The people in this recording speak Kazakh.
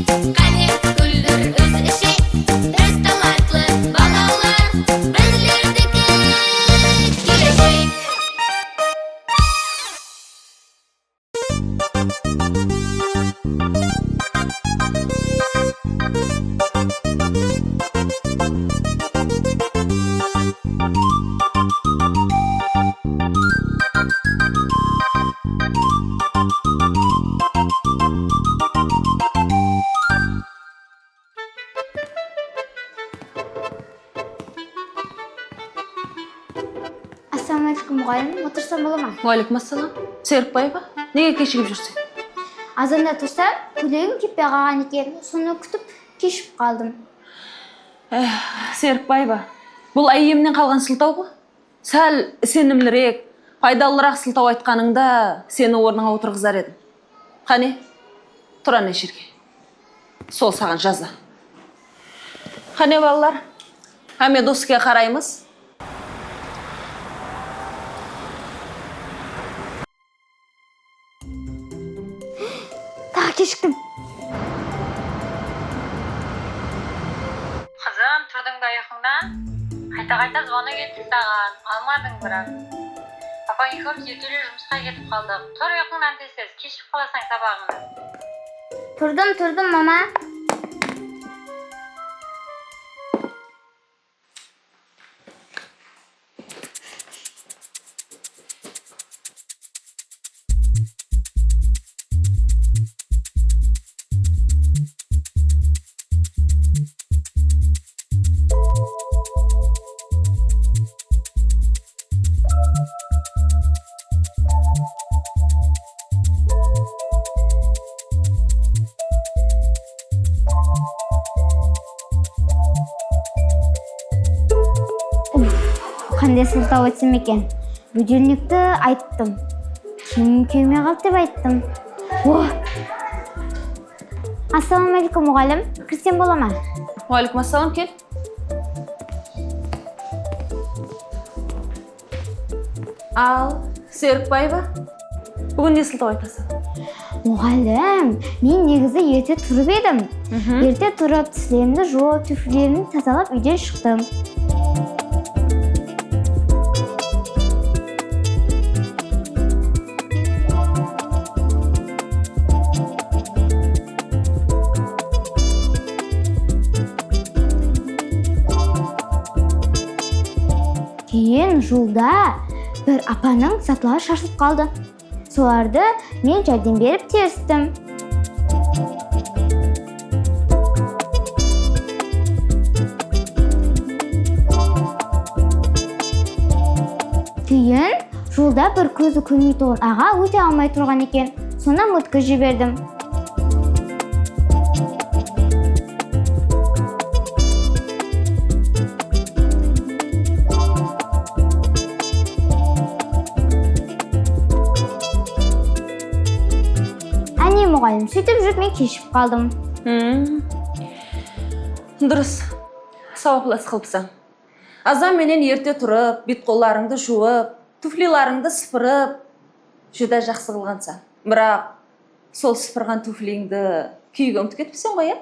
Қане күлдір өз іші, біз талантлы балалар, біздердікі келешек. Ассалаумағалейкум мұғалім, отырсам бола ма? Уалейкумассалам. Серікбаева, неге кешігіп жүрсің? Азанда тұрсам, көйлегім кеппей қалған екен, соны күтіп кешіп қалдым. Серікбаева, бұл әйемнен қалған сылтау ғой? Сәл сенімлірек, пайдалырақ сылтау айтқаныңда сені орныңа отырғызар едім. Қане, тұр ана жерге. Сол саған жаза. Қане балалар, әме доске қараймыз. Тағы кешіктім. Қызым, тұрдың ба ұйқыңнан? Қайта-қайта звонок еттік саған, алмадың бірақ. Папаң екеуміз ертелі жұмысқа кетіп қалдық. Тұр ұйқыңнан тез-тез, кешіп қаласаң сабағыңа. Тұрдым, мама. Қандай сылтау айтсам екен? Будильникті айттым. Киім келмей қалды деп айттым. Ассалаумағалейкум мұғалім, кірсем бола ма? Уалейкумассалам, кел. Ал, Серікбаева, бүгін не сылтау айтасың? Мұғалім, мен негізі ерте тұрып едім. Ерте тұрып, тісілерімді жуып, түфлерімді тазалап үйден шықтым. Кейін жолда бір апаның сатылары шашылып қалды. Соларды мен жәрдем беріп терістім. Кейін жолда бір көзі көрмей тұрған аға өте алмай тұрған екен. Сонда өткізіп жібердім. Мұғалім, сөйтіп жүріп мен кешіп қалдым. Дұрыс, сауаплас қылыпсың. Азан менен ерте тұрып, бет-қоларыңды жуып, туфлиларыңды сыпырып, жүдә жақсы қылғанса. Бірақ сол сыпырған туфлиңді күйге ұмытып кетіпсің ғой,